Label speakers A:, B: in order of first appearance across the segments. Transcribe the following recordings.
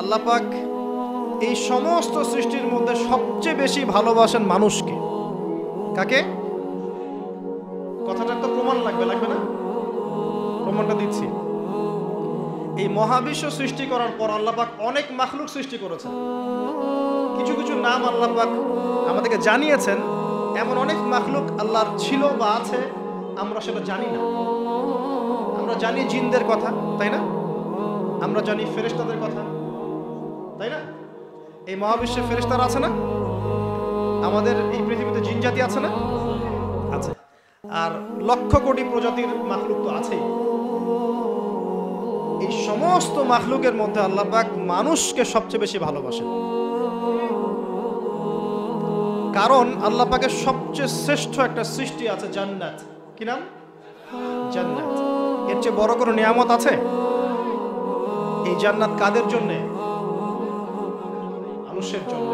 A: আল্লাহ পাক এই সমস্ত সৃষ্টির মধ্যে সবচেয়ে বেশি ভালোবাসেন মানুষকে। কাকে? কথাটার তো প্রমাণ লাগবে না? প্রমাণটা দিচ্ছি। এই মহাবিশ্ব সৃষ্টি করার পর আল্লাহ পাক অনেক মাখলুক সৃষ্টি করেছেন। কিছু কিছু নাম আল্লাহ পাক আমাদেরকে জানিয়েছেন। এমন অনেক মাখলুক আল্লাহর ছিল বা আছে, আমরা সেটা জানি না। আমরা জানি জিনদের কথা, তাই না? আমরা জানি ফেরেশতাদের কথা, তাই না? এই মহাবিশ্বে ফেরেশতারা আছে না? আমাদের এই পৃথিবীতে জিন জাতি আছে না? আছে। আর লক্ষ কোটি প্রজাতির মাখলুক তো আছেই। এই সমস্ত মাখলুকের মধ্যে আল্লাহ পাক মানুষকে সবচেয়ে বেশি ভালোবাসেন। কারণ আল্লাহ পাকের সবচেয়ে শ্রেষ্ঠ একটা সৃষ্টি আছে, জান্নাত। কি নাম? জান্নাত। এর চেয়ে বড় কোনো নিয়ামত আছে? এই জান্নাত কাদের জন্যে? মানুষের জন্য।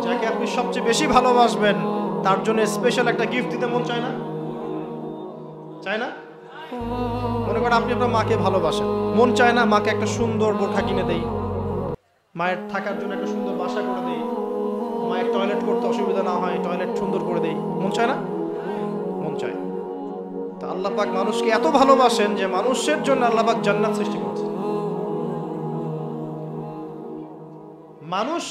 A: যাকে আপনি সবচেয়ে বেশি ভালোবাসবেন তার জন্য স্পেশাল একটা গিফট দিতে মন চায় না? চায় না? মনে করেন আপনি আপনার মাকে ভালোবাসেন, মন চায় না মাকে একটা সুন্দর বোরখা কিনে দেই, মায়ের থাকার জন্য একটা সুন্দর বাসা করে দেই, মায়ের টয়লেট করতে অসুবিধা না হয় টয়লেট সুন্দর করে দেই, মন চায় না? মন চায়। তা আল্লাহ পাক মানুষকে এত ভালোবাসেন যে মানুষের জন্য আল্লাহ পাক জান্নাত সৃষ্টি করেছেন। মানুষ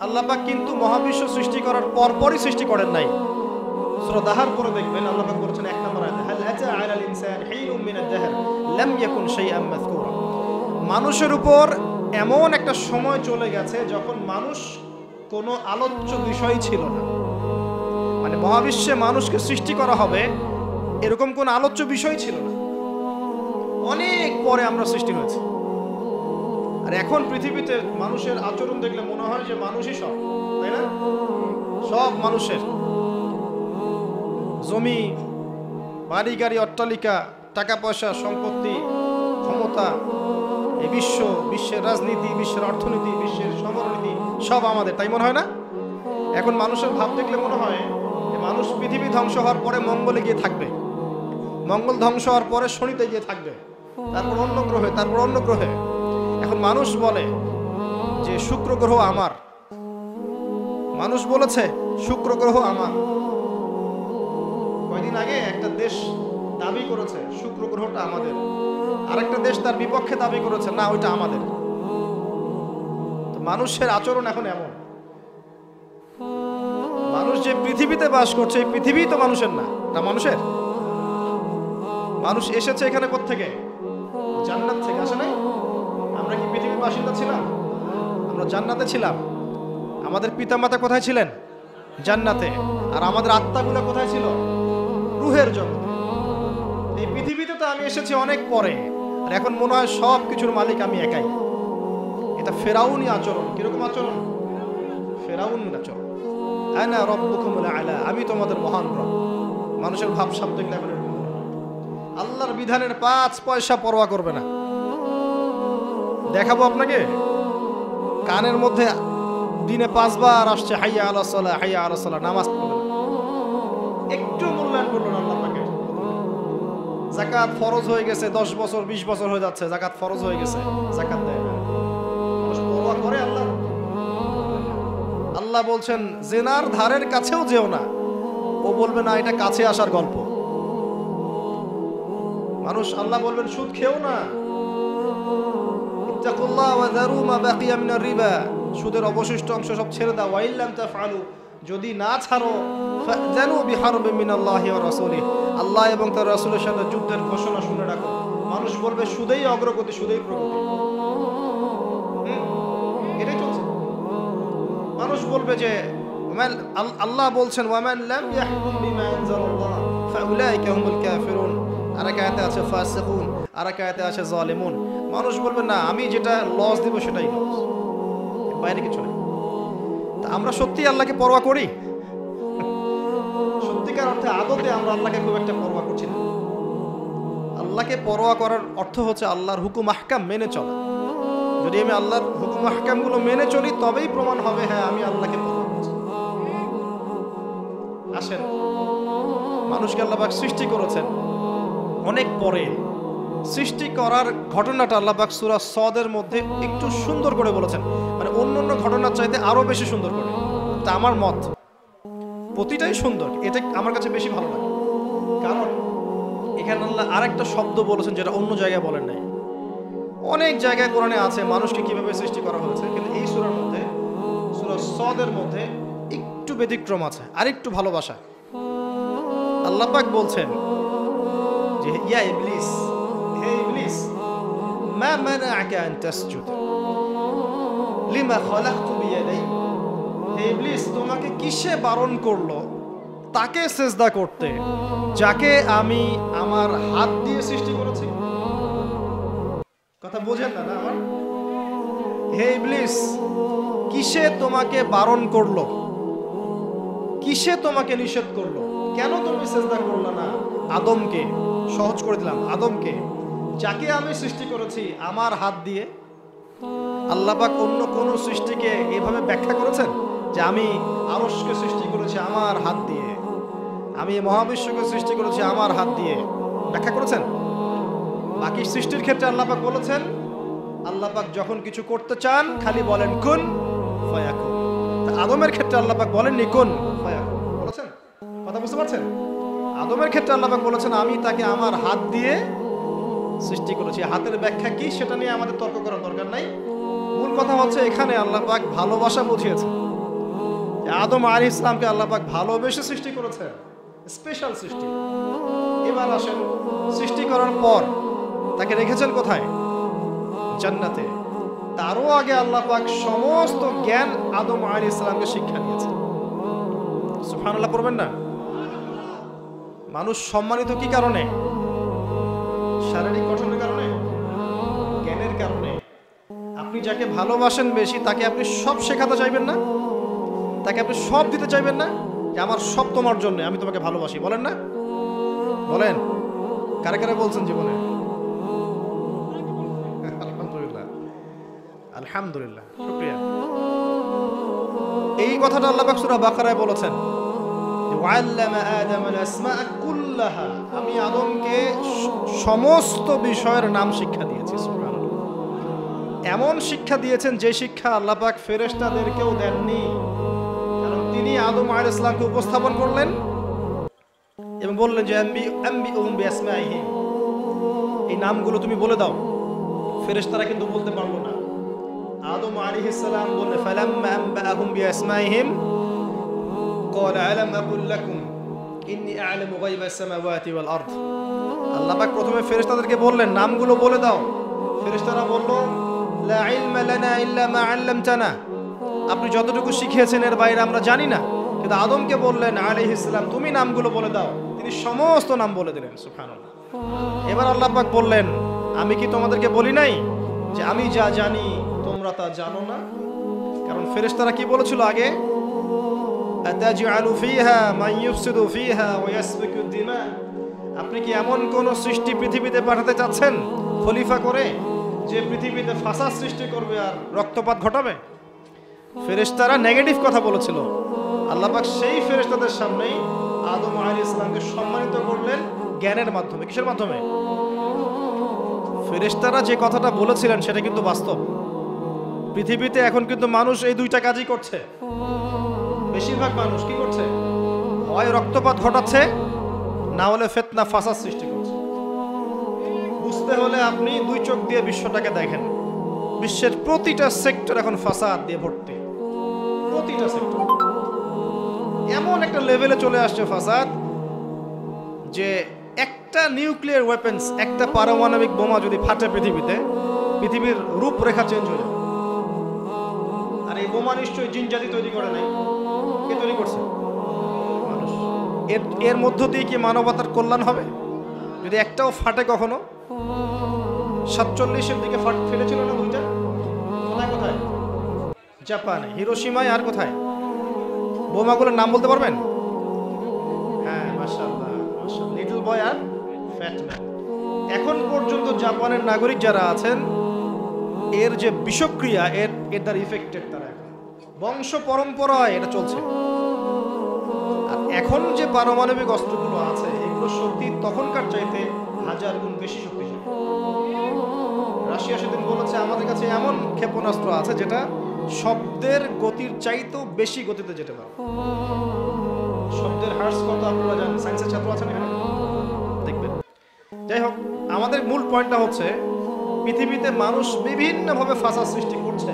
A: আল্লাহ পাক কিন্তু মহাবিশ্ব সৃষ্টি করার পরপরই সৃষ্টি করেন নাই। সূরা দাহর পরে দেখবেন আল্লাহ পাক বলেছেন 1 নম্বর আয়াতে, হাল আতা আলাল ইনসান হিনুম মিনাদ দাহর লাম ইয়াকুন শাইআন মাযকুরা। মানুষের উপর এমন একটা সময় চলে গেছে যখন মানুষ কোনো আলোচ্য বিষয় ছিল না। মানে মহাবিশ্বে মানুষকে সৃষ্টি করা হবে এরকম কোন আলোচ্য বিষয় ছিল না। অনেক পরে আমরা সৃষ্টি হয়েছি। আর এখন পৃথিবীতে মানুষের আচরণ দেখলে মনে হয় যে মানুষই সব, তাই না? সব মানুষের জমি, বাড়ি গাড়ি, অট্টালিকা, টাকা পয়সা, সম্পত্তি, ক্ষমতা, এই বিশ্বের রাজনীতি, বিশ্বের অর্থনীতি, বিশ্বের সমরনীতি সব আমাদের, তাই মনে হয় না? এখন মানুষের ভাব দেখলে মনে হয় যে মানুষ পৃথিবী ধ্বংস হওয়ার পরে মঙ্গলে গিয়ে থাকবে, মঙ্গল ধ্বংস হওয়ার পরে শনিতে গিয়ে থাকবে, তারপর অন্য গ্রহে, তারপর অন্য গ্রহে। এখন মানুষ বলে যে শুক্র গ্রহ আমার, মানুষ বলেছে শুক্র গ্রহ আমার। কয়দিন আগে একটা দেশ দাবি করেছে শুক্র গ্রহটা আমাদের, আরেকটা দেশ তার বিপক্ষে দাবি করেছে না ওইটা আমাদের। তো মানুষের আচরণ এখন এমন। মানুষ যে পৃথিবীতে বাস করছে এই পৃথিবী তো মানুষের না, তা মানুষের। মানুষ এসেছে এখানে কোত্থেকে? জান্নাত থেকে, আসে নাই? আমরা কি পৃথিবীর বাসিন্দা ছিলাম? আমরা জান্নাতে ছিলাম। আমাদের পিতামাতা কোথায় ছিলেন? জান্নাতে। আর আমাদের আত্মাগুলো কোথায় ছিল? রুহের জগতে। এই পৃথিবীতে তো আমি এসেছি অনেক পরে, আর এখন মনে হয় সব কিছুর মালিক আমি একাই। এটা ফেরাউনি আচরণ। কিরকম আচরণ? ফেরাউনি আচরণ। আনা রাব্বুকুমুল আলা, আমি তোমাদের মহান রব। মানুষের ভাব সাব দেখলে এখন আল্লাহর বিধানের 5 পয়সা পরোয়া করবে না। দেখাবো আপনাকে, কানের মধ্যে দিনে 5 বার আসছে হাইয়া আলাস সালাহ, হাইয়া আলাস সালাহ, নামাজ পড়বে না। একটু মূল্যায়ন করলো না আল্লাহ পাকে। যাকাত ফরজ হয়ে গেছে, 10 বছর 20 বছর হয়ে যাচ্ছে, যাকাত ফরজ হয়ে গেছে, যাকাত দেয় না। মানুষ পরোয়া করে আল্লাহ? আল্লাহ বলছেন জেনার ধারের কাছেও যেও না। ও বলবে না এটা কাছে আসার গল্প। মানুষ আল্লাহ বলবেন সুদ খেও না, ইত্তাকুল্লাহ ওয়া যারু মা বাকিয়া মিনার রিবা, সুদের অবশিষ্ট অংশ সব ছেড়ে দাও। ওয়া ইল্লাম তাফআলু, যদি না ছাড়ো ফাযানু বিহারবিন মিনাল্লাহি ওয়া রাসূলিহি, আল্লাহ এবং তার রাসূলের সাথে যুদ্ধের ঘোষণা শুনে রাখো। মানুষ বলবে সুদেই অগ্রগতি, সুদেই প্রগতি। এটাই চলছে। মানুষ বলবে যে আল্লাহ বলছেন ওয়ামান লাম ইয়াহকুম বিমা আনজালাল্লাহ ফাউলাইকা হুমুল কাফিরুন, আর এক আয়াতে আছে ফাসিকুন, আর এক আয়াতে আছে জালিমুন। মানুষ বলবে না আমি যেটা লস দিব সেটাই লস, বাইরে কিছু নেই। তা আমরা সত্যি আল্লাহকে পরোয়া করি? সত্যিকার অর্থে আদতে আমরা আল্লাহকে খুব একটা পরোয়া করছি না। আল্লাহকে পরোয়া করার অর্থ হচ্ছে আল্লাহর হুকুম আহকাম মেনে চলা। যদি আমি আল্লাহর হুকুম আহকামগুলো মেনে চলি তবেই প্রমাণ হবে হ্যাঁ আমি আল্লাহকে পরোয়া করছি। আসেন, মানুষকে আল্লাহ পাক সৃষ্টি করেছেন অনেক পরে, সৃষ্টি করার ঘটনাটা আল্লাহ পাক সূরা সদের মধ্যে একটু সুন্দর করে বলেছেন, মানে অন্য ঘটনার চাইতে আরো বেশি সুন্দর করে। এটা আমার মত, প্রতিটাই সুন্দর, এটা আমার কাছে বেশি ভালো লাগে। কারণ এখানে আল্লাহ আরেকটা শব্দ বলেছেন যেটা অন্য জায়গায় বলেন নাই। অনেক জায়গায় কোরআনে আছে মানুষকে কিভাবে সৃষ্টি করা হয়েছে, কিন্তু এই সূরার মধ্যে, সূরা সদের মধ্যে একটু ব্যতিক্রম আছে, আরেকটু ভালোবাসা। আল্লাহ পাক বলছেন যে ইয়া ইবলিস, হে ইবলিস, মা মানাআকা আন তাসজুদ লিমা খালাকতু বিয়াদাই। হে ইবলিস, তোমাকে কিসে বারণ করলো তাকে সিজদা করতে যাকে আমি আমার হাত দিয়ে সৃষ্টি করেছি? কথা বোঝেন না আমার? হে ইবলিস, কিসে তোমাকে বারণ করলো, কিসে তোমাকে নিষেধ করলো? কেন তুমি সিজদা করলে না আদমকে? সহজ করে দিলাম, আদমকে যাকে আমি সৃষ্টি করেছি আমার হাত দিয়ে। আল্লাহ পাক অন্য কোন সৃষ্টিকে এভাবে ব্যাখ্যা করেছেন যে আমি আরশকে সৃষ্টি করেছি আমার হাত দিয়ে, আমি মহাবিশ্বকে সৃষ্টি করেছি আমার হাত দিয়ে? ব্যাখ্যা করেছেন? বাকি সৃষ্টির ক্ষেত্রে আল্লাহ পাক বলেছেন, আল্লাহ পাক যখন কিছু করতে চান খালি বলেন কুন ফায়াকুন। আদমের ক্ষেত্রে আল্লাহ পাক বলেননি কুন ফায়াকুন, বলেছেন? কথা বুঝতে পারছেন? আদমের ক্ষেত্রে আল্লাহ পাক বলেছেন আমি তাকে আমার হাত দিয়ে সৃষ্টি করেছি। হাতের ব্যাখ্যা কি সেটা নিয়ে আমাদের তর্ক করার দরকার নাই। মূল কথা হচ্ছে এখানে আল্লাহ পাক ভালোবাসা বুঝিয়েছেন। আদম আলাইহিস সালামকে আল্লাহ পাক ভালোবেসে সৃষ্টি করেছেন, স্পেশাল সৃষ্টি। এবার আসেন, সৃষ্টি করার পর তাকে রেখেছেন কোথায়? জান্নাতে। তারও আগে আল্লাহ পাক সমস্ত জ্ঞান আদম আলাইহিস সালামকে শিক্ষা দিয়েছেন। সুবহানাল্লাহ পড়বেন না? মানুষ সম্মানিত কি কারণে? শারীরিক গঠনের কারণে? জ্ঞানের কারণে। আপনি যাকে ভালোবাসেন বেশি তাকে আপনি সব শেখাতে চাইবেন না? তাকে আপনি সব দিতে চাইবেন না? যে আমার সব তোমার জন্য, আমি তোমাকে ভালোবাসি, বলেন না? বলেন, কারে কারে বলছেন জীবনে? আলহামদুলিল্লাহ, আলহামদুলিল্লাহ, শুকরিয়া। এই কথাটা আল্লাহ পাক সূরা বাকারায় বলেছেন, ওয়াল্লামা আদামাল আসমাআ কুল্লাহা, আমি আদমকে সমস্ত বিষয়ের নাম শিক্ষা দিয়েছি। সুবহানাল্লাহ। এমন শিক্ষা দিয়েছেন যে শিক্ষা আল্লাহ পাক ফেরেশতাদেরকেও দেননি। কারণ তিনি আদম আলাইহিস সালামকে উপস্থাপন করলেন এবং বললেন যে আম্বিউহুম বিআসমাইহিম, এই নামগুলো তুমি বলে দাও। ফেরেশতারা কিন্তু বলতে পারলো না। আদম আলাইহিস সালাম বললেন ফালাম্মা আম্বাহুম বিআসমাইহিম ক্বালা আলাম আকুল লাকুম ইন্নী আ'লামু গায়বাস সামাওয়াতি ওয়াল আরদ। আল্লাহ পাক প্রথমে ফেরেশতাদেরকে বললেন নামগুলো বলে দাও। ফেরেশতারা বলল লা ইলমা লানা ইল্লা মা 'আল্লামতানা, আপনি যতটুকু শিখিয়েছেন এর বাইরে আমরা জানি না। কিন্তু আদমকে বললেন আলাইহিস সালাম তুমি নামগুলো বলে দাও। তিনি সমস্ত নাম বলে দিলেন। সুবহানাল্লাহ। এবার আল্লাহ পাক বললেন আমি কি তোমাদেরকে বলি নাই যে আমি যা জানি তোমরা তা জানো না? কারণ ফেরেশতারা কি বলেছিল আগে? আতাজআলু ফিহা মান ইউফসিদু ফিহা ওয়া ইয়াসফিকু দিমা, আপনি কি এমন কোন সৃষ্টি পৃথিবীতে পাঠাতে চাচ্ছেন খলিফা করে যে পৃথিবীতে ফাসাদ সৃষ্টি করবে আর রক্তপাত ঘটাবে? ফেরেশতারা নেগেটিভ কথা বলেছিল। আল্লাহ পাক সেই ফেরেশতাদের সামনেই আদম আলাইহিস সালামকে সম্মানিত করলেন জ্ঞানের মাধ্যমে। কিসের মাধ্যমে? ফেরেশতারা যে কথাটা বলেছিলেন সেটা কিন্তু বাস্তব। পৃথিবীতে এখন কিন্তু মানুষ এই দুইটা কাজই করছে। বেশিরভাগ মানুষ কি করছে? হয় রক্তপাত ঘটাচ্ছে, না হলে ফিতনা ফাসাদ সৃষ্টি করছে। বুঝতে হলে আপনি দুই চোখ দিয়ে বিশ্বটাকে দেখেন। বিশ্বের প্রতিটা সেক্টর এখন ফাসাদ দিয়ে ভর্তি। প্রতিটা সেক্টর এমন একটা লেভেলে চলে আসছে ফাসাদ যে একটা নিউক্লিয়ার ওয়েপন্স, একটা পারমাণবিক বোমা যদি ফাটে পৃথিবীতে, পৃথিবীর রূপরেখা চেঞ্জ হয়ে যাবে। আর এই বোমা নিশ্চয়ই জিনজাতি তৈরি করে নাই। কে তৈরি করছে? মানুষ। এর মধ্য দিয়ে কি মানবতার কল্যাণ হবে যদি একটাও ফাটে? কখনো 47-এর দিকে ফেটেছিল না দুইটা? কোথায় কোথায়? জাপানে, হিরোশিমায়, আর কোথায়? বোমাগুলোর নাম বলতে পারবেন? হ্যাঁ, মাশাআল্লাহ, মাশাআল্লাহ, লিটল বয় আর ফ্যাট ম্যান। এখন পর্যন্ত জাপানের নাগরিক যারা আছেন এর যে বিষক্রিয়া, এর দ্বারা ইফেক্টেড, তারা এখন বংশ পরম্পরায় এটা চলছে। আর এখন যে পারমাণবিক অস্ত্রগুলো আছে এগুলো শক্তি তখনকার চাইতে 1000 গুণ বেশি শক্তিশালী। রাশিয়া সেদিন বলেছে আমাদের কাছে এমন ক্ষেপণাস্ত্র আছে যেটা শব্দের গতির চাইতেও বেশি গতিতে যেতে পারে। শব্দের হার্স কত আপনারা জানেন, সায়েন্সের ছাত্র আছেন এখানে, দেখবেন। যাই হোক, আমাদের মূল পয়েন্টটা হচ্ছে পৃথিবীতে মানুষ বিভিন্নভাবে ফাসাদ সৃষ্টি করছে,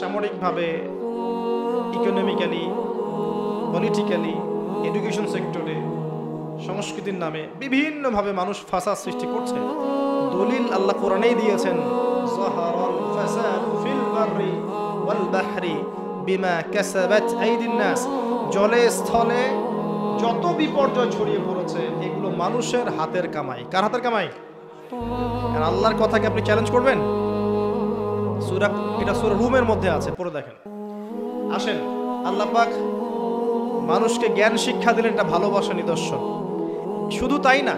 A: সামরিকভাবে, ইকোনমিক্যালি, পলিটিক্যালি, এডুকেশন সেক্টরে, সংস্কৃতির নামে বিভিন্নভাবে মানুষ ফাসাদ সৃষ্টি করছে। দলিল আল্লাহ কোরআনেই দিয়েছেন, যাহারাল ফাসাদু ফিল বাররি ওয়াল বাহরি বিমা কাসাবাত আইদিন নাস। জলে স্থলে যত বিপর্যয় ছড়িয়ে পড়েছে এগুলো মানুষের হাতের কামাই। কার হাতের কামাই? আর আল্লাহর কথাকে আপনি চ্যালেঞ্জ করবেন? এটা সূরা রুমের মধ্যে আছে, পড়ে দেখেন। আসেন, আল্লাহ পাক মানুষকে জ্ঞান শিক্ষা দিলেন, এটা ভালোবাসা নিদর্শন। শুধু তাই না,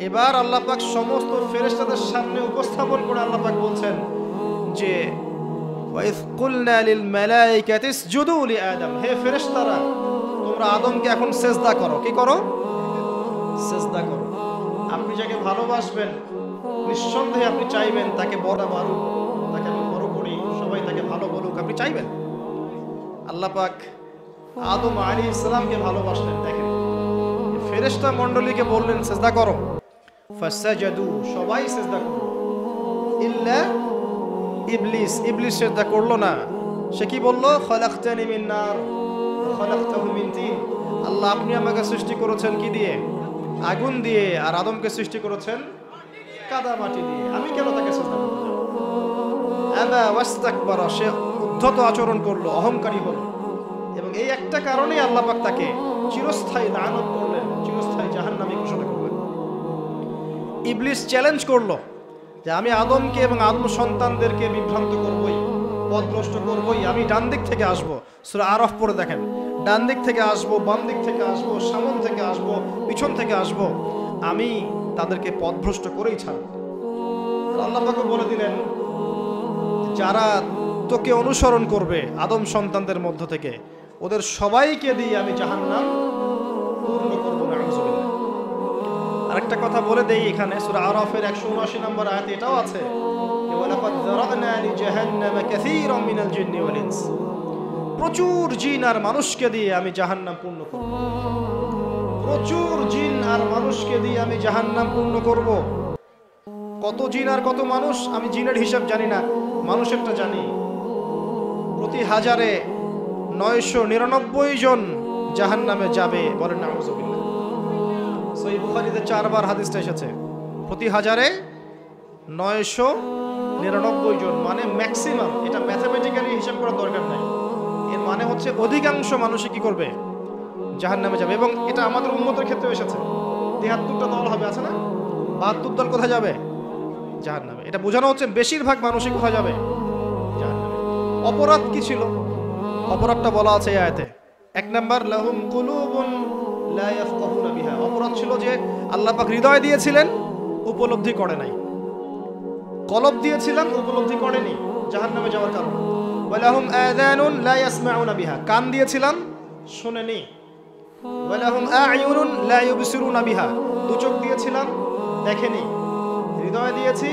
A: এবার আল্লাহ পাক সমস্ত ফেরেশতাদের সামনে উপস্থাপন করে আল্লাহ পাক বলছেন যে ওয়াইজ কুলনা লিল মালাইকাতি ইসজুদু লি আদম, হে ফেরেশতারা তোমরা আদমকে এখন সিজদা করো। কি করো? সিজদা করো। আপনি যাকে ভালোবাসবেন নিঃসন্দেহে আপনি চাইবেন তাকে বড় মারুক, তাকে আমি বড় করি, সবাই তাকে ভালো বলুক, আপনি চাইবেন। আল্লাহ পাক আদম আলাইহিস সালামকে ভালোবাসলেন, দেখেন ফেরেশতা মণ্ডলীকে বললেন সিজদা করো, ফাসাজাদু, সবাই সিজদা করলো, ইল্লা ইবলিস, ইবলিস সিজদা করলো না। সে কি বললো? খলাকতানি মিন নার ওয়া খলাকতাহু মিন তিন, আল্লাহ আপনি আমাকে সৃষ্টি করেছেন কি দিয়ে? আগুন দিয়ে, আর আদমকে সৃষ্টি করেছেন কাদা মাটি দিয়ে, আমি কেন তাকে সিজদা করতে যাব? আবা ওয়াস্তাকবারা, সে উদ্ধত আচরণ করলো, অহংকারী হলো, এবং এই একটা কারণেই আল্লাহ পাক তাকে চিরস্থায়ী লানত করলেন, চিরস্থায়ী জাহান্নামী ঘোষণা করলেন। ইবলিস চ্যালেঞ্জ করলো যে আমি আদমকে এবং আদম সন্তানদেরকে বিভ্রান্ত করবই, পথভ্রষ্ট করবই, আমি ডান দিক থেকে আসবো। সূরা আরাফ পড়ে দেখেন, ডান দিক থেকে আসবো, বাম দিক থেকে আসবো, সামন থেকে আসবো, পিছন থেকে আসবো, আমি তাদেরকে পথভ্রষ্ট করেই ছাড়বো। আল্লাহ পাক বলে দিলেন যারা তোকে অনুসরণ করবে আদম সন্তানদের মধ্য থেকে, ওদের সবাইকে দিয়ে আমি জাহান্নাম পূর্ণ করবো। নাউযুবিল্লাহ। আরেকটা কথা বলে দেই, এখানে সূরা আরাফের 179 নম্বর আয়াতে এটাও আছে, ওয়ালাকাদ যারানা লিজাহান্নামা কাসীরাম মিনাল জিন্নি ওয়াল ইনস, প্রচুর জিন আর মানুষকে দিয়ে আমি জাহান্নাম পূর্ণ করব। প্রচুর জিন আর মানুষকে দিয়ে আমি জাহান্নাম পূর্ণ করব। কত জিন আর কত মানুষ আমি জিনের হিসাব জানি না, মানুষেরটা জানি। প্রতি হাজারে 999 জন জাহান্নামে যাবে, বলেন নাউযুবিল্লাহ। সহিহ বুখারীতে 4 বার হাদিসটা এসেছে, প্রতি হাজারে 999 জন, মানে ম্যাক্সিমাম। এটা ম্যাথমেটিক্যালি হিসাব করার দরকার নাই, এর মানে হচ্ছে অধিকাংশ মানুষই কি করবে? জাহান্নামে যাবে। এবং এটা আমাদের উম্মতের ক্ষেত্রে এসেছে, 73টা দল হবে, আছে না? 72 দল কোথায় যাবে? জাহান্নামে। এটা বোঝানো হচ্ছে বেশিরভাগ মানুষই কোথায় যাবে? জাহান্নামে। অপরাধ কি ছিল? অপরাধটা বলা আছে এই আয়াতে। 1 নাম্বার, লাহুম কুলুবুন লা ইয়াফকাহুনা বিহা, অপরাধ ছিল যে আল্লাহ পাক হৃদয় দিয়েছিলেন, উপলব্ধি করে নাই। কলব দিয়েছিলেন, উপলব্ধি করেনি, জাহান্নামে যাওয়ার কারণ। ওয়ালাহুম আযানুন লা ইয়াসমাউনা বিহা, কান দিয়েছিলাম, শুনেনি। ওয়ালাহুম আ'য়ুনুন লা ইউবসিরুনা বিহা, দু চোখ দিয়েছিলাম, দেখেনি। হৃদয় দিয়েছি,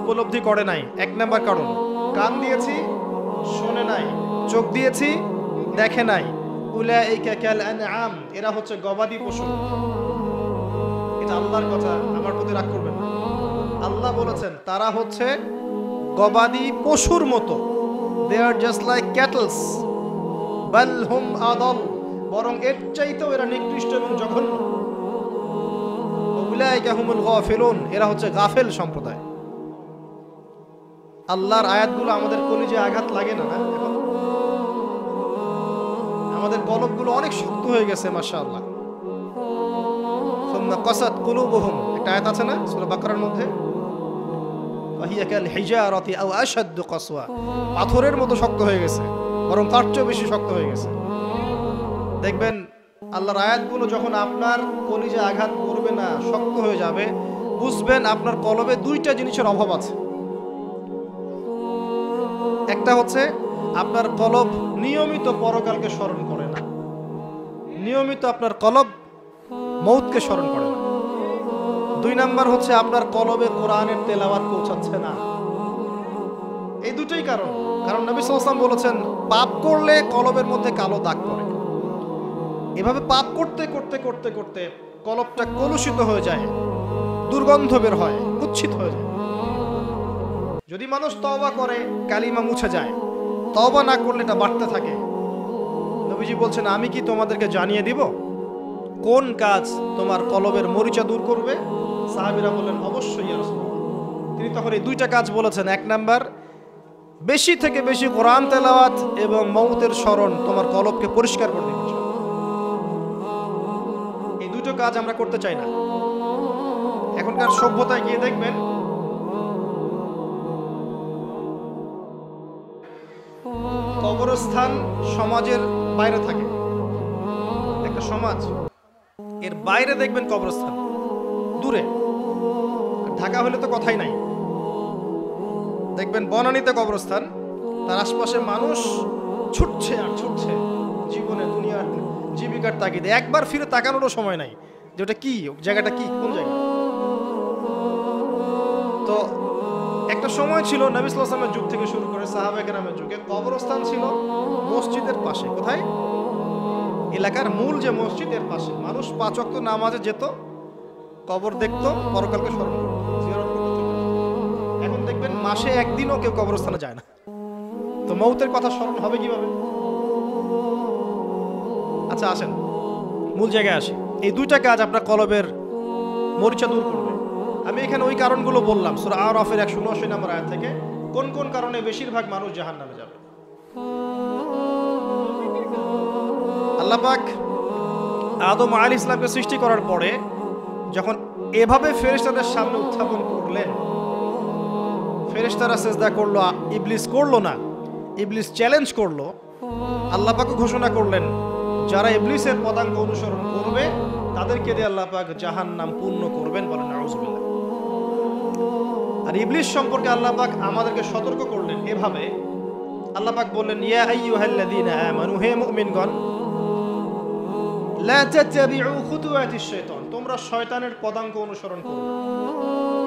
A: উপলব্ধি করে নাই, 1 নাম্বার কারণ। কান দিয়েছি, শুনে নাই, চোখ দিয়েছি, দেখে নাই। উলাইকা কাল আনআম, এরা হচ্ছে গবাদি পশু। এটা আল্লাহর কথা, আমার প্রতি রাগ করবেন না। আল্লাহ বলেছেন তারা হচ্ছে গবাদি পশুর মতো, দে আর জাস্ট লাইক ক্যাটলস, বাল হুম আদাল, বরং এর চাইতেও এরা নিকৃষ্ট এবং জঘন্য। উলাইকা হুমুল গাফিলুন, এরা হচ্ছে গাফেল সম্প্রদায়। আল্লাহর আয়াতগুলো আমাদের কলিজায় আঘাত লাগে না? এখন আমাদের কলবগুলো অনেক শক্ত হয়ে গেছে, মাশাআল্লাহ। সুম্মা কাসাত কুলুবুহুম, একটা আয়াত আছে না সূরা বাকারার মধ্যে, ওয়াহিয়া কাল হিজারাতি আও আশাদ্দু কাসওয়া, পাথরের মতো শক্ত হয়ে গেছে, বরং তার চেয়েও বেশি শক্ত হয়ে গেছে। দেখবেন আল্লাহর আয়াতগুলো যখন আপনার কলিজায় আঘাত করবে না, শক্ত হয়ে যাবে, বুঝবেন আপনার কলবে 2টা জিনিসের অভাব আছে। একটা হচ্ছে আপনার কলব নিয়মিত পরকালকে স্মরণ করে না, নিয়মিত আপনার কলব মৌতকে স্মরণ করে না। দুই নাম্বার হচ্ছে আপনার কলবে কোরআনের তেলাওয়াত পৌঁছাচ্ছে না। এই দুটোই কারণ। কারণ নবী সাল্লাল্লাহু আলাইহি ওয়াসাল্লাম বলেছেন, পাপ করলে কলবের মধ্যে কালো দাগ পড়ে। এভাবে পাপ করতে করতে করতে করতে কলবটা কলুষিত হয়ে যায়, দুর্গন্ধ বের হয়, কুৎসিত হয়ে যায়। যদি মানুষ তওবা করে কালিমা মুছে যায়, তওবা না করলে এটা বাড়তে থাকে। নবীজি বলছেন, আমি কি তোমাদেরকে জানিয়ে দিব কোন কাজ তোমার কলবের মরিচা দূর করবে? সাহাবীরা বললেন, অবশ্যই ইয়া রাসূলুল্লাহ। তিনি তখন এই দুইটা কাজ বলেছেন। এক নাম্বার, বেশি থেকে বেশি কোরআন তেলাওয়াত এবং মওতের স্মরণ তোমার কলবকে পরিষ্কার করে দিবে। এই দুটো কাজ আমরা করতে চাই না। এখনকার সভ্যতায় গিয়ে দেখবেন কবরস্থান সমাজের বাইরে থাকে। একটা সমাজ এর বাইরে দেখবেন কবরস্থান, দূরে। ঢাকা হলে তো কথাই নাই, দেখবেন বনানীতে কবরস্থান, তার আশপাশে মানুষ ছুটছে আর ছুটছে জীবনে, দুনিয়ার জীবিকার তাগিদে। একবার ফিরে তাকানোরও সময় নাই যে ওটা কি, জায়গাটা কি, কোন জায়গা। তো একটা সময় ছিল নবী সাল্লাল্লাহু আলাইহি ওয়াসাল্লামের যুগ থেকে শুরু করে সাহাবা কেরামের যুগে কবরস্থান ছিল মসজিদের পাশে। কোথায়? এলাকার মূল যে মসজিদ এর পাশে। মানুষ 5 ওয়াক্ত নামাজে যেত, কবর দেখতো, পরকালকে স্মরণ করতো, জিয়ারত করতো। এখন দেখবেন মাসে একদিনও কেউ কবরস্থানে যায় না। তো মৌতের কথা স্মরণ হবে কিভাবে? আচ্ছা আসেন মূল জায়গায় আসি। এই দুইটা কাজ আপনার কলবের মরিচা দূর করবে। আমি এখানে ওই কারণগুলো বললাম সূরা আরাফের 179 নম্বর আয়াত থেকে, কোন কোন কারণে বেশিরভাগ মানুষ জাহান্নামে যাবে। আল্লাহ পাক আদম আলাইহিস সালামকে সৃষ্টি করার পরে যখন এভাবে ফেরেশতাদের সামনে উত্থাপন করলেন, ফেরেশতারা সিজদা করলো, ইবলিস করলো না। ইবলিস চ্যালেঞ্জ করলো। আল্লাহ পাক ঘোষণা করলেন, যারা ইবলিসের পদাঙ্ক অনুসরণ করবে তাদেরকে দিয়ে আল্লাহ পাক জাহান্নাম পূর্ণ করবেন। বলেন নাউযুবিল্লাহ। আর ইবলিস সম্পর্কে আল্লাহ পাক আমাদেরকে সতর্ক করলেন এভাবে। আল্লাহ পাক বললেন, ইয়া আইয়ুহাল্লাযীনা আমানু, হে মুমিনগণ, লা তাত্তাবিউ খুতুওয়াতিশ শাইতান, তোমরা শয়তানের পদাঙ্ক অনুসরণ করো না।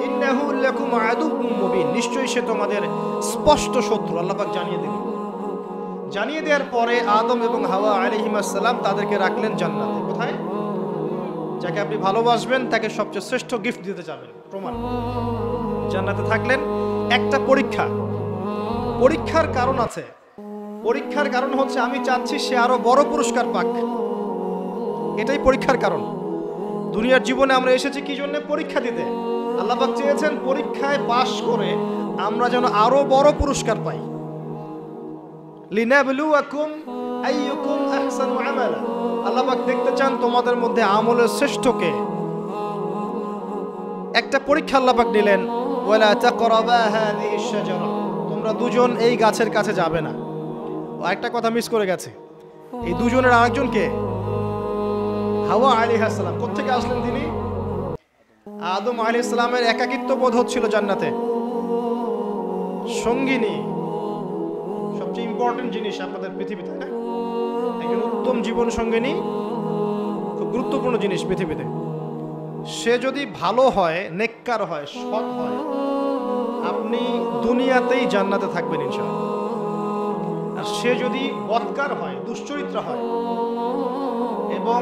A: ইন্নাহু লাকুম আদুউম মুবিন, নিশ্চয়ই সে তোমাদের স্পষ্ট শত্রু। আল্লাহ পাক জানিয়ে দিলেন। জানিয়ে দেওয়ার পরে আদম এবং হাওয়া আলাইহিস সালাম তাদেরকে রাখলেন জান্নাতে। কোথায়? যাকে আপনি ভালোবাসবেন তাকে সবচেয়ে শ্রেষ্ঠ গিফট দিতে চাবেন, প্রমাণ। জান্নাতে থাকলেন। একটা পরীক্ষা, পরীক্ষার কারণ আছে। পরীক্ষার কারণ হচ্ছে আমি চাচ্ছি সে আরো বড় পুরস্কার পাক। এটাই পরীক্ষার কারণ। দুনিয়ার জীবনে আমরা এসেছি কি জন্য? পরীক্ষা দিতে। আল্লাহ পাক চেয়েছেন পরীক্ষায় পাশ করে আমরা যেন আরো বড় পুরস্কার পাই। লিনাবলুয়াকুম আইয়ুকুম আহসানু আমালা, আল্লাহ পাক দেখতে চান তোমাদের মধ্যে আমলের শ্রেষ্ঠ কে। একটা পরীক্ষা আল্লাহ পাক দিলেন, ওয়ালা তাকরাবা হাযিহিশ শাজারা, তোমরা দুজন এই গাছের কাছে যাবে না। ও একটা কথা মিস করে গেছে, এই দুজনের আরেকজন কে? হাওয়া আলাইহিস সালাম। কোত্থেকে আসলেন তিনি? আদম আলাইহিস সালামের একাকিত্ব বোধ হচ্ছিল জান্নাতে। সঙ্গিনী সবচেয়ে ইম্পর্টেন্ট জিনিস আপনাদের পৃথিবীতে, না? একজন উত্তম জীবন সঙ্গিনী খুব গুরুত্বপূর্ণ জিনিস পৃথিবীতে। সে যদি ভালো হয়, নেককার হয়, সৎ হয়, আপনি দুনিয়াতেই জান্নাতে থাকবেন ইনশাআল্লাহ। আর সে যদি বদকার হয়, দুশ্চরিত্র হয় এবং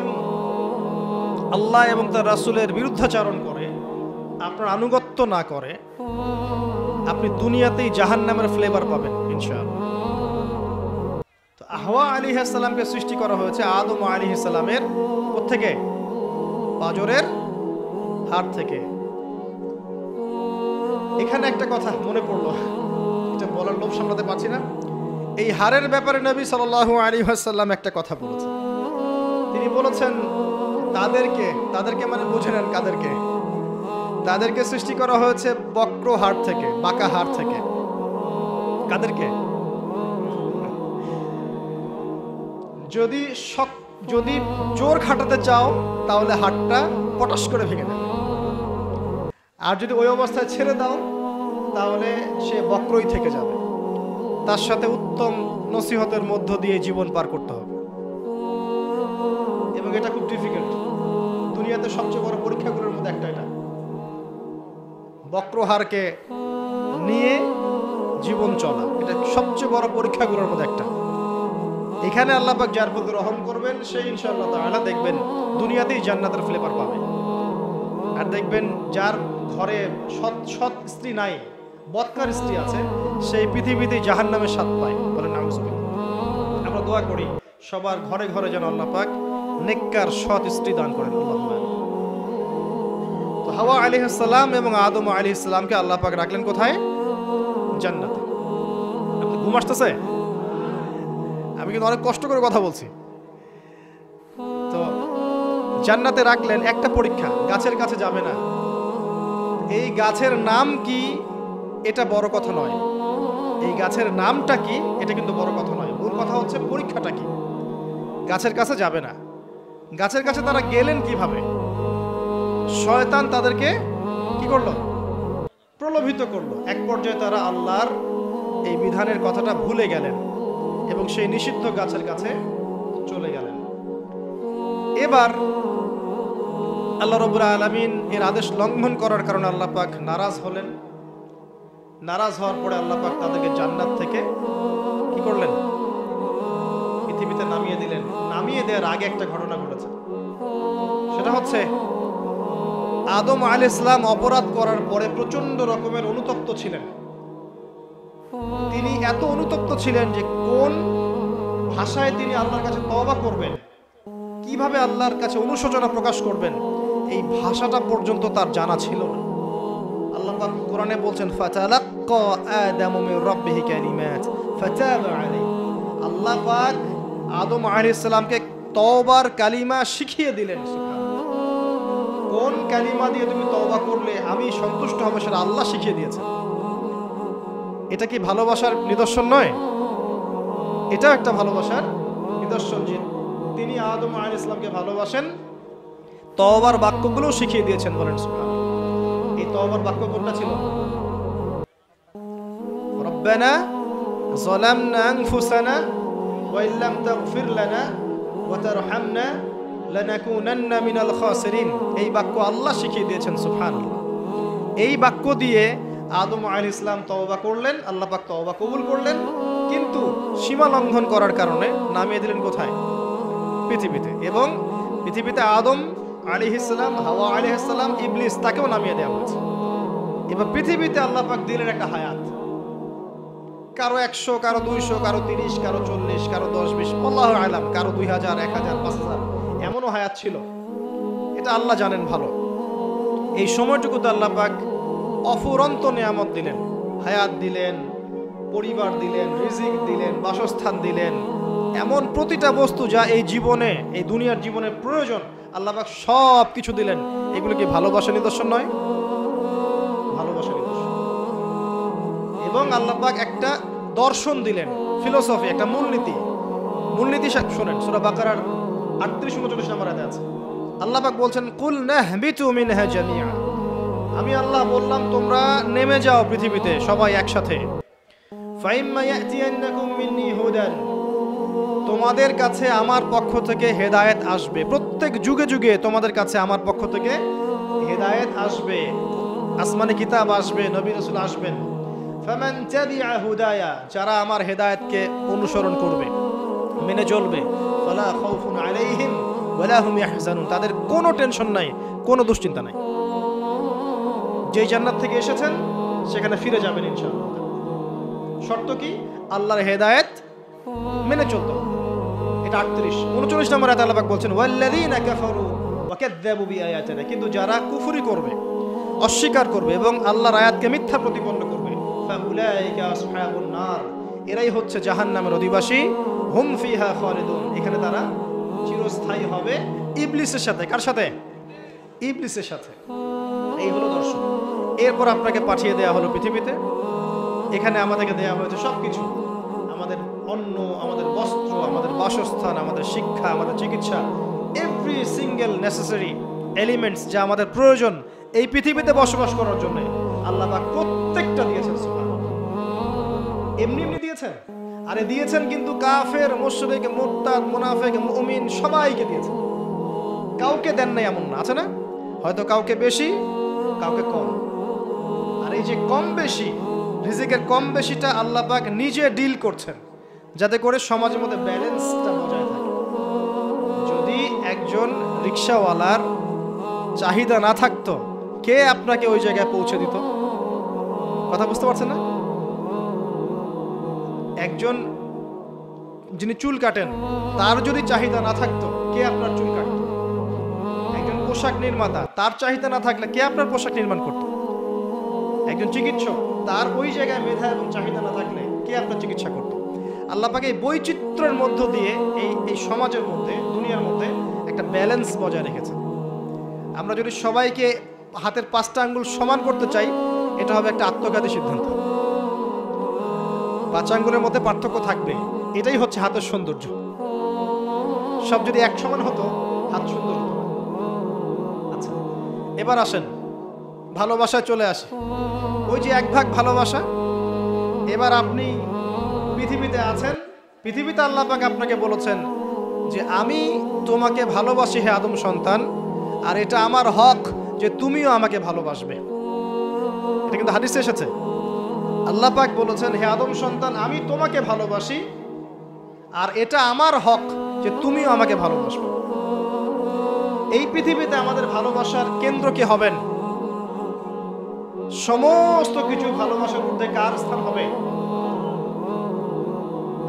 A: আল্লাহ এবং তার রাসূলের বিরুদ্ধাচরণ করে, আপনার আনুগত্য না করে, আপনি দুনিয়াতেই জাহান্নামের ফ্লেভার পাবেন ইনশাআল্লাহ। তো হাওয়া আলাইহিস সালামকে সৃষ্টি করা হয়েছে আদম আলাইহিস সালামের কোত্থেকে? পাঁজরের হাড় থেকে। এখানে একটা কথা মনে পড়লো, এটা বলার লোভ সামলাতে পারছি না। এই হাড়ের ব্যাপারে নবী সাল্লাল্লাহু আলাইহি ওয়াসাল্লাম একটা কথা বলেছেন। তিনি বলেছেন তাদেরকে মানে বুঝে নেন কাদেরকে? তাদেরকে সৃষ্টি করা হয়েছে বক্র হাড় থেকে, বাঁকা হাড় থেকে। কাদেরকে? যদি জোর খাটাতে চাও তাহলে হাড়টা পটাশ করে ভেঙে দেবে, আর যদি ওই অবস্থায় ছেড়ে দাও তাহলে সে বক্রই থেকে যাবে। তার সাথে উত্তম নসিহতের মধ্য দিয়ে জীবন পার করতে হবে, এবং এটা খুব ডিফিকাল্ট। দুনিয়াতে সবচেয়ে বড় পরীক্ষাগুলোর মধ্যে একটা এটা। বক্রহারকে নিয়ে জীবন চলা, এটা সবচেয়ে বড় পরীক্ষাগুলোর মধ্যে একটা। এখানে আল্লাহ পাক যার প্রতি রহম করবেন সে ইনশাআল্লাহ তাআলা দেখবেন দুনিয়াতেই জান্নাতের ফ্লেভার পাবে। আর দেখবেন যার ঘরে সৎ স্ত্রী নাই, বদকার স্ত্রী আছে, সেই পৃথিবীতেই জাহান্নামের স্বাদ পায়। বলেন নাউজুবিল্লাহ। আমরা দোয়া করি সবার ঘরে ঘরে যেন আল্লাহ পাক নেককার সৎ স্ত্রী দান করেন। আল্লাহুম্মা আমিন। তো হাওয়া আলাইহিস সালাম এবং আদম আলাইহিস সালামকে আল্লাহ পাক রাখলেন কোথায়? জান্নাতে। আপনি ঘুম আসতেছে? আমি কিন্তু অনেক কষ্ট করে কথা বলছি। তো জান্নাতে রাখলেন, একটা পরীক্ষা, গাছের কাছে যাবে না। এই গাছের নাম কি এটা বড় কথা নয়, এই গাছের নামটা কি এটা কিন্তু বড় কথা নয়, মূল কথা হচ্ছে পরীক্ষাটা কি। গাছের কাছে যাবে না। গাছের কাছে তারা গেলেন কিভাবে? শয়তান তাদেরকে কি করলো? প্রলোভিত করলো। এক পর্যায়ে তারা আল্লাহর এই বিধানের কথাটা ভুলে গেলেন এবং সেই নিষিদ্ধ গাছের কাছে চলে গেলেন। এবার আল্লাহ রাব্বুল আলামিন এর আদেশ লঙ্ঘন করার কারণে আল্লাহ পাক নারাজ হলেন। নারাজ হওয়ার পরে আল্লাহ পাক তাদেরকে জান্নাত থেকে কি করলেন? পৃথিবীতে নামিয়ে দিলেন। নামিয়ে দেওয়ার আগে একটা ঘটনা ঘটেছে, সেটা হচ্ছে আদম আলাইহিস সালাম অপরাধ করার পরে প্রচন্ড রকমের অনুতপ্ত ছিলেন। তিনি এত অনুতপ্ত ছিলেন যে কোন ভাষায় তিনি আল্লাহর কাছে তওবা করবেন, কিভাবে আল্লাহর কাছে অনুশোচনা প্রকাশ করবেন, এই ভাষাটা পর্যন্ত তার জানা ছিল না। আল্লাহ পাক কোরআনে বলছেন ফাতালাক্কা আদামু মির রাব্বিহি কালিমাত ফাতাবা আলাইহি। আল্লাহ পাক আদম আলাইহিস সালামকে তওবার কালিমা শিখিয়ে দিলেন। সুবহানাল্লাহ। কোন কালিমা দিয়ে তুমি তওবা করলে আমি সন্তুষ্ট হব সেটা আল্লাহ শিখিয়ে দিয়েছেন। এটা কি ভালোবাসার নিদর্শন নয়? এটাও একটা ভালোবাসার নিদর্শন যে তিনি আদম আলাইহিস সালামকে ভালোবাসেন, তওবার বাক্যগুলো শিখিয়ে দিয়েছেন। বলেন সুবহানাল্লাহ। এই তওবার বাক্য কোনটা ছিল? রব্বানা যালামনা আনফুসানা ওয়া ইল্লাম তাগফির লানা ওয়া তারহামনা লানাকুনান্না মিনাল খাসিরিন। এই বাক্য আল্লাহ শিখিয়ে দিয়েছেন। সুবহানাল্লাহ। এই বাক্য দিয়ে আদম আলাইহিস সালাম তওবা করলেন, আল্লাহ পাক তওবা কবুল করলেন, কিন্তু সীমা লঙ্ঘন করার কারণে নামিয়ে দিলেন কোথায়? পৃথিবীতে। এবং পৃথিবীতে আদম আলাইহিস সালাম, হাওয়া আলাইহিস সালাম, ইবলিস তাকেও নামিয়ে দেওয়া হয়েছে। এবার পৃথিবীতে আল্লাহ পাক দিলেন একটা হায়াত, কারো 100, কারো 200, কারো 30, কারো 40, কারো 10, 20, আল্লাহু আলাম, কারো 2000, 1000, 5000, এমনও হায়াত ছিল। এটা আল্লাহ জানেন ভালো। এই সময়টুকুতে আল্লাহ পাক অফুরন্ত নিয়ামত দিলেন, হায়াত দিলেন, পরিবার দিলেন, রিজিক দিলেন, বাসস্থান দিলেন, এমন প্রতিটা বস্তু যা এই জীবনে, এই দুনিয়ার জীবনে প্রয়োজন, আল্লাহ পাক সব কিছু দিলেন। এগুলো কি ভালোবাসার নিদর্শন নয়? ভালোবাসার নিদর্শন। এবং আল্লাহ পাক একটা দর্শন দিলেন, ফিলোসফি, একটা মূলনীতি। মূলনীতি শোনেন, সূরা বাকারার 38-39 নম্বর আয়াতে আছে। আল্লাহ পাক বলছেন কুল নাহবিতু মিনহা জামিআ। আমি আল্লাহ বললাম তোমরা নেমে যাও পৃথিবীতে সবাই একসাথে। ফাইম্মা ইয়াতিয়ান্নাকুম মিন্নি হুদান। তোমাদের কাছে আমার পক্ষ থেকে হেদায়েত আসবে। প্রত্যেক যুগে যুগে তোমাদের কাছে আমার পক্ষ থেকে হেদায়েত আসবে, আসমানি কিতাব আসবে, নবী রাসূল আসবেন। ফামান তাবিআ হুদায়া, যারা আমার হেদায়েতকে অনুসরণ করবে, মেনে চলবে, ফালা খাউফুন আলাইহিম ওয়ালা হুম ইয়াহজানুন, তাদের কোনো টেনশন নাই, কোনো দুশ্চিন্তা নাই। যেই জান্নাত থেকে এসেছেন সেখানে ফিরে যাবেন ইনশাআল্লাহ। শর্ত কি? আল্লাহর হেদায়েত মেনে চলতে হবে। এটা 38-39 নম্বর আয়াতে আল্লাহ পাক বলছেন ওয়াল্লাযীনা কাফারু ওয়া কাযযাবু বিআয়াতিনা। কিন্তু যারা কুফরি করবে, অস্বীকার করবে এবং আল্লাহর আয়াতকে মিথ্যা প্রতিপন্ন করবে, ফাউলাইকা আসহাবুন নার, এরাই হচ্ছে জাহান্নামের অধিবাসী। হুম ফিহা খালিদুন, এখানে তারা চিরস্থায়ী হবে। ইবলিসের সাথে। কার সাথে? ইবলিসের সাথে। এই হলো দর্শন। এরপর আপনাকে পাঠিয়ে দেয়া হলো পৃথিবীতে। এখানে আমাদেরকে দেয়া হয়েছে সবকিছু, আমাদের অন্ন, আমাদের বস্ত্র, আমাদের বাসস্থান, আমাদের শিক্ষা, আমাদের চিকিৎসা, এভরি সিঙ্গেল নেসেসারি এলিমেন্টস যা আমাদের প্রয়োজন এই পৃথিবীতে বসবাস করার জন্য আল্লাহ পাক প্রত্যেকটা দিয়েছেন। সুবহানাল্লাহ। এমনি এমনি দিয়েছেন? আরে দিয়েছেন কিন্তু কাফের, মুশরিক, মুরতাদ, মুনাফিক, মুমিন সবাইকে দিয়েছেন। কাউকে দেন নাই এমন না, আছে না? হয়তো কাউকে বেশি, কাউকে কম। যে কম বেশি রিজিকের কম বেশিটা আল্লাহ পাক নিজে ডিল করছেন, যাতে করে সমাজের মধ্যে ব্যালেন্সটা বজায় থাকে। যদি একজন রিক্সাওয়ালার চাহিদা না থাকতো, কে আপনাকে ওই জায়গায় পৌঁছে দিত? কথা বুঝতে পারছেন না? একজন যিনি চুল কাটেন, তার যদি চাহিদা না থাকতো, কে আপনার চুল কাটতো? একজন পোশাক নির্মাতা, তার চাহিদা না থাকলে কে আপনার পোশাক নির্মাণ করতো? একজন চিকিৎসক, তার ওই জায়গায় মেধা এবং চাহিদা না থাকলে কে আপনার চিকিৎসা করতো? আল্লাহ পাক এই বৈচিত্র্যের মধ্য দিয়ে এই সমাজের মধ্যে, দুনিয়ার মধ্যে একটা ব্যালেন্স বজায় রেখেছে। আমরা যদি সবাইকে হাতের 5টা আঙ্গুল সমান করতে চাই, এটা হবে একটা আত্মঘাতী সিদ্ধান্ত। 5 আঙ্গুলের মধ্যে পার্থক্য থাকবে, এটাই হচ্ছে হাতের সৌন্দর্য। সব যদি এক সমান হতো, হাত সুন্দর হতো। আচ্ছা, এবার আসেন ভালোবাসায় চলে আসে। ওই যে 1 ভাগ ভালোবাসা, এবার আপনি পৃথিবীতে আছেন, পৃথিবীতে আল্লাহ পাক আপনাকে বলেছেন যে আমি তোমাকে ভালোবাসি হে আদম সন্তান, আর এটা আমার হক যে তুমিও আমাকে ভালোবাসবে। এটা কিন্তু হাদিসে এসেছে। আল্লাহ পাক বলেছেন, হে আদম সন্তান, আমি তোমাকে ভালোবাসি আর এটা আমার হক যে তুমিও আমাকে ভালোবাসবে। এই পৃথিবীতে আমাদের ভালোবাসার কেন্দ্র কে হবেন? সমস্ত কিছু ভালোবাসার মধ্যে কার স্থান হবে?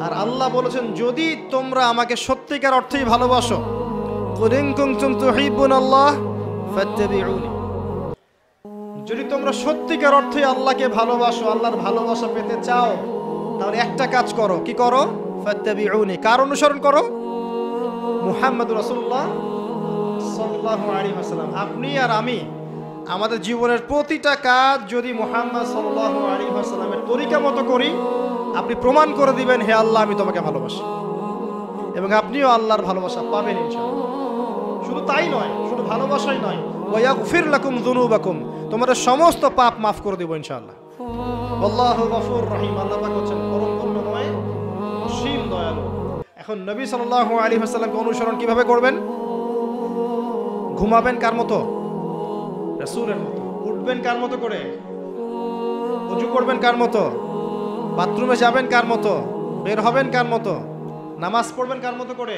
A: আর আল্লাহ বলেছেন, যদি তোমরা আমাকে সত্যিকার অর্থেই ভালোবাসো, কুল ইন কুনতুম তুহিব্বুনাল্লাহ ফাত্তাবিউনি, যদি তোমরা সত্যিকার অর্থে আল্লাহকে ভালোবাসো, আল্লাহর ভালোবাসা পেতে চাও, তাহলে একটা কাজ করো। কি করো? ফাত্তাবিউনি, কার অনুসরণ করো? মুহাম্মদুর রাসূলুল্লাহ সাল্লাল্লাহু আলাইহি ওয়াসাল্লাম। আপনি আর আমি আমাদের জীবনের প্রতিটা কাজ যদি মুহাম্মদ সাল্লাল্লাহু আলাইহি ওয়াসাল্লামের তরিকা মতো করি, আপনি প্রমাণ করে দিবেন, হে আল্লাহ, আমি তোমাকে ভালোবাসি, এবং আপনিও আল্লাহর ভালোবাসা পাবেন ইনশাআল্লাহ। শুধু তাই নয়, শুধু ভালোবাসাই নয়, ওয়া ইয়াগফির লাকুম যুনুবাকুম, তোমাদের সমস্ত পাপ মাফ করে দেব ইনশাআল্লাহ। আল্লাহু গফুর রহিম, আল্লাহ পাক হচ্ছেন পরম করুণাময়, অসীম দয়ালু। এখন নবী সাল্লাল্লাহু আলাইহি ওয়াসাল্লামকে অনুসরণ কিভাবে করবেন? ঘুমাবেন কার মতো? রাসূলের মতো। উঠবেন কার মতো করে? ওযু করবেন কার মতো? বাথরুমে যাবেন কার মতো? বের হবেন কার মতো? নামাজ পড়বেন কার মতো করে?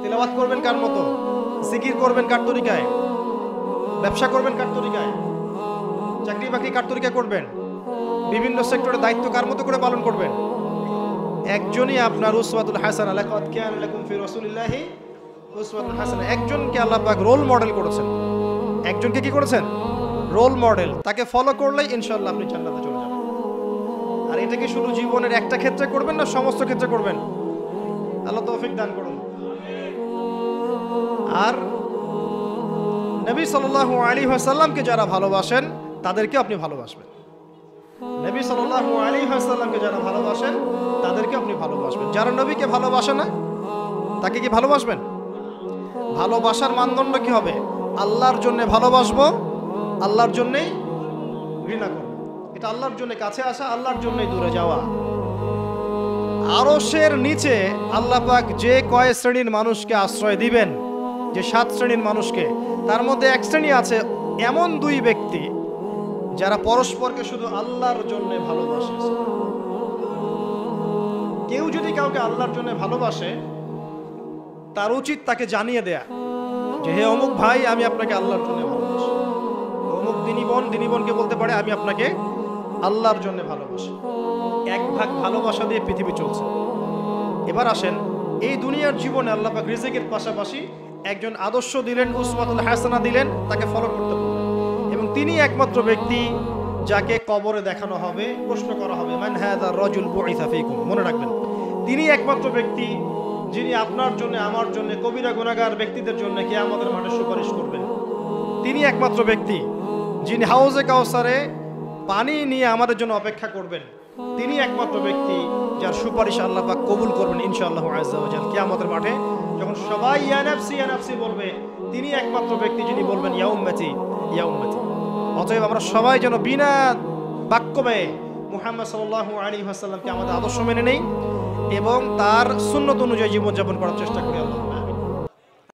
A: তিলাওয়াত করবেন কার মতো? জিকির করবেন কার তরিকায়? ব্যবসা করবেন কার তরিকায়? চাকরি বাকরি কার তরিকায় করবেন? বিভিন্ন সেক্টরে দায়িত্ব কার মতো করে পালন করবেন? একজনই আপনার উসওয়াতুল হাসানাহ, লাকাদ কানা লাকুম ফি রাসূলিল্লাহি উসওয়াতুল হাসানাহ। একজনকে আল্লাহ পাক রোল মডেল করেছেন। একজনকে কি করেছেন? Role model. তাকে ফলো করলেই ইনশাআল্লাহ আপনি জান্নাতে চলে যাবেন। আর এটা কি শুধু জীবনের একটা ক্ষেত্রে করবেন না সমস্ত ক্ষেত্রে করবেন? আল্লাহ তৌফিক দান করুন। আর নবী সাল্লাল্লাহু আলাইহি ওয়াসাল্লামকে যারা ভালোবাসেন, তাদেরকে আপনি ভালোবাসবেন। নবী সাল্লাল্লাহু আলাইহি ওয়াসাল্লামকে যারা ভালোবাসেন, তাদেরকে আপনি ভালোবাসবেন। যারা নবীকে ভালোবাসে না, তাকে কি ভালোবাসবেন? ভালোবাসার মানদণ্ড কি হবে? আল্লাহর জন্য ভালোবাসবো, আল্লাহর জন্যই ঘৃণা করব। এটা আল্লাহর জন্য কাছে আসা, আল্লাহর জন্যই দূরে যাওয়া। আরশের নিচে আল্লাহ পাক যে কয় শ্রেণীর মানুষকে আশ্রয় দিবেন, যে 7 শ্রেণীর মানুষকে, তার মধ্যে এক শ্রেণী আছে এমন 2 ব্যক্তি যারা পরস্পরকে শুধু আল্লাহর জন্য ভালোবাসে। কেউ যদি কাউকে আল্লাহর জন্য ভালোবাসে, তার উচিত তাকে জানিয়ে দেয়া যে হে অমুক ভাই, আমি আপনাকে আল্লাহর জন্য ভালোবাসি। অমুক দিনী বোনকে বলতে পারে, আমি আপনাকে আল্লাহর জন্য ভালোবাসি। 1 ভাগ ভালোবাসা দিয়ে পৃথিবী চলছে। এবার আসেন, এই দুনিয়ার জীবনে আল্লাহ পাক রিজিকের পাশাপাশি একজন আদর্শ দিলেন, উসওয়াতুল হাসানা দিলেন, তাকে ফলো করতে হবে। এবং তিনি একমাত্র ব্যক্তি যাকে কবরে দেখানো হবে, প্রশ্ন করা হবে, মান হাযা রাজুল বুইসা ফীকুম। মনে রাখবেন, তিনি একমাত্র ব্যক্তি যিনি আপনার জন্য, আমার জন্য, কবিরা গুনাহগার ব্যক্তিদের জন্য কিয়ামতের মাঠে সুপারিশ করবেন। তিনি একমাত্র ব্যক্তি যিনি হাউজে কাউসারে পানি নিয়ে আমাদের জন্য অপেক্ষা করবেন। তিনি একমাত্র ব্যক্তি যার সুপারিশ আল্লাহ পাক কবুল করবেন ইনশাআল্লাহ আযজা ওয়া জাল। কিয়ামতের মাঠে যখন সবাই ইয়া নাফসি ইয়া নাফসি বলবে, তিনি একমাত্র ব্যক্তি যিনি বলবেন ইয়া উম্মতি ইয়া উম্মতি। অতএব আমরা সবাই যেন বিনা বাক্য ব্যয়ে মুহাম্মদ সাল্লাল্লাহু আলাইহি ওয়াসাল্লামকে আমাদের আদর্শ মেনে নেই এবং তার সুন্নত অনুযায়ী জীবনযাপন করার চেষ্টা করি। আল্লাহ